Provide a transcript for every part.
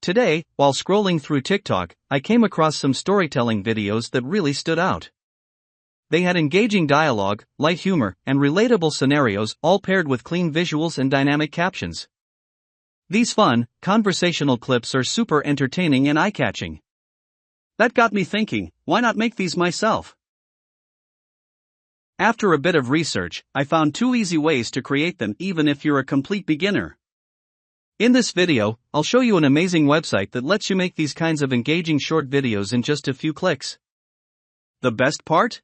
Today, while scrolling through TikTok, I came across some storytelling videos that really stood out. They had engaging dialogue, light humor, and relatable scenarios, all paired with clean visuals and dynamic captions. These fun, conversational clips are super entertaining and eye-catching. That got me thinking, why not make these myself? After a bit of research, I found 2 easy ways to create them even if you're a complete beginner. In this video, I'll show you an amazing website that lets you make these kinds of engaging short videos in just a few clicks. The best part?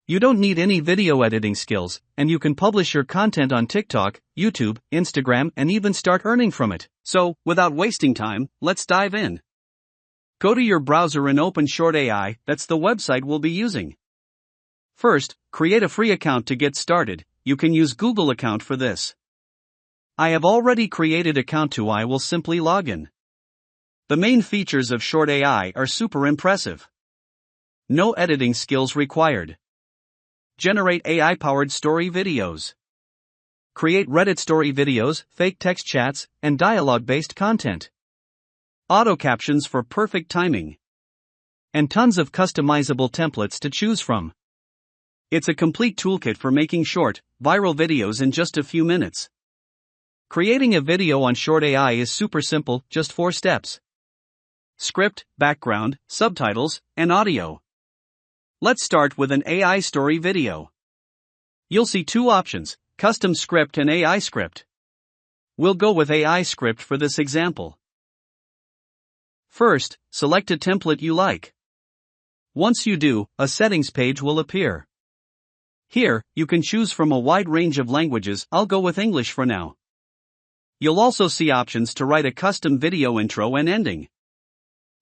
You don't need any video editing skills, and you can publish your content on TikTok, YouTube, Instagram, and even start earning from it. So, without wasting time, let's dive in. Go to your browser and open Short AI, that's the website we'll be using. First, create a free account to get started. You can use Google account for this. I have already created account too. I will simply log in. The main features of Short AI are super impressive. No editing skills required. Generate AI-powered story videos. Create Reddit story videos, fake text chats, and dialogue-based content. Auto captions for perfect timing. And tons of customizable templates to choose from. It's a complete toolkit for making short, viral videos in just a few minutes. Creating a video on Short AI is super simple, just 4 steps. Script, background, subtitles, and audio. Let's start with an AI story video. You'll see 2 options, custom script and AI script. We'll go with AI script for this example. First, select a template you like. Once you do, a settings page will appear. Here, you can choose from a wide range of languages. I'll go with English for now. You'll also see options to write a custom video intro and ending.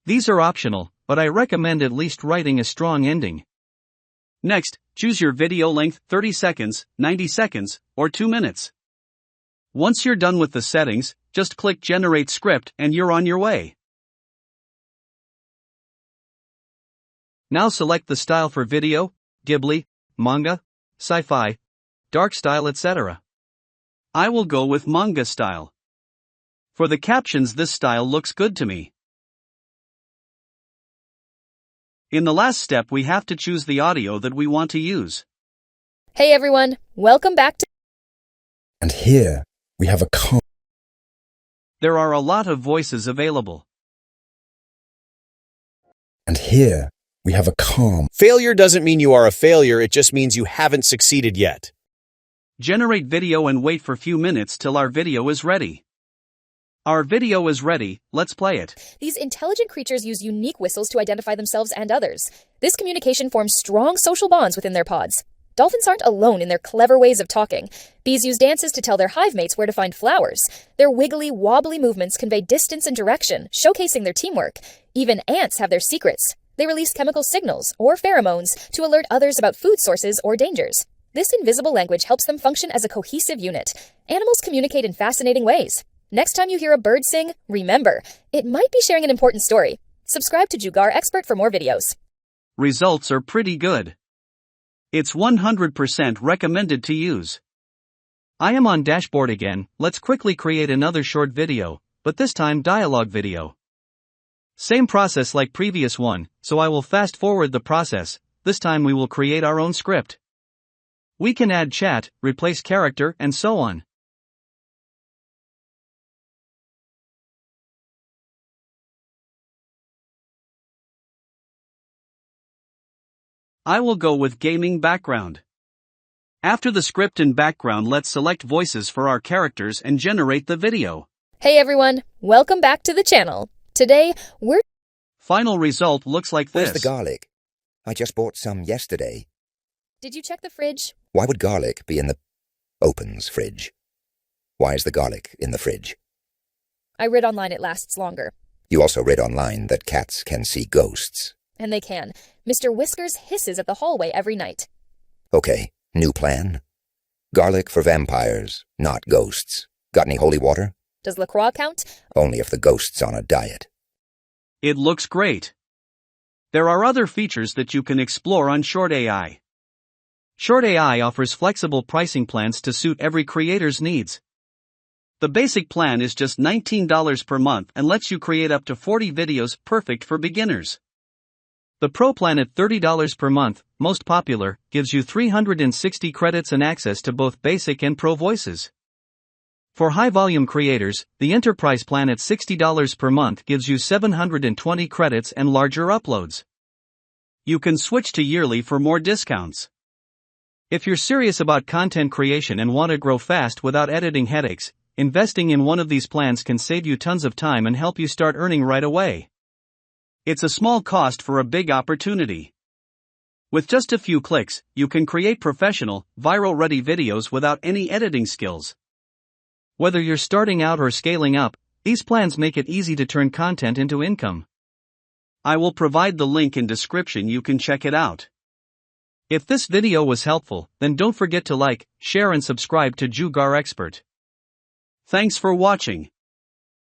These are optional, but I recommend at least writing a strong ending. Next, choose your video length, 30 seconds, 90 seconds, or 2 minutes. Once you're done with the settings, just click Generate Script and you're on your way. Now select the style for video, Ghibli, manga, sci-fi, dark style, etc. I will go with manga style. For the captions, this style looks good to me. In the last step, we have to choose the audio that we want to use. Hey everyone, welcome back to... And here, we have a calm... There are a lot of voices available. And here, we have a calm... Failure doesn't mean you are a failure, it just means you haven't succeeded yet. Generate video and wait for few minutes till our video is ready. Our video is ready, let's play it. These intelligent creatures use unique whistles to identify themselves and others. This communication forms strong social bonds within their pods. Dolphins aren't alone in their clever ways of talking. Bees use dances to tell their hive mates where to find flowers. Their wiggly, wobbly movements convey distance and direction, showcasing their teamwork. Even ants have their secrets. They release chemical signals, or pheromones, to alert others about food sources or dangers. This invisible language helps them function as a cohesive unit. Animals communicate in fascinating ways. Next time you hear a bird sing, remember, it might be sharing an important story. Subscribe to Jugaar Expert for more videos. Results are pretty good. It's 100% recommended to use. I am on dashboard again. Let's quickly create another short video, but this time dialogue video. Same process like previous one, so I will fast forward the process. This time we will create our own script. We can add chat, replace character, and so on. I will go with gaming background. After the script and background, let's select voices for our characters and generate the video. Hey everyone, welcome back to the channel. Today, we're... Final result looks like this. Where's the garlic? I just bought some yesterday. Did you check the fridge? Why would garlic be in the opens fridge? Why is the garlic in the fridge? I read online it lasts longer. You also read online that cats can see ghosts. And they can. Mr. Whiskers hisses at the hallway every night. Okay, new plan. Garlic for vampires, not ghosts. Got any holy water? Does LaCroix count? Only if the ghost's on a diet. It looks great. There are other features that you can explore on Short AI. Short AI offers flexible pricing plans to suit every creator's needs. The basic plan is just $19 per month and lets you create up to 40 videos, perfect for beginners. The Pro plan at $30 per month, most popular, gives you 360 credits and access to both basic and pro voices. For high-volume creators, the Enterprise plan at $60 per month gives you 720 credits and larger uploads. You can switch to yearly for more discounts. If you're serious about content creation and want to grow fast without editing headaches, investing in one of these plans can save you tons of time and help you start earning right away. It's a small cost for a big opportunity. With just a few clicks, you can create professional, viral-ready videos without any editing skills. Whether you're starting out or scaling up, these plans make it easy to turn content into income. I will provide the link in description, you can check it out. If this video was helpful, then don't forget to like, share and subscribe to Jugaar Expert. Thanks for watching.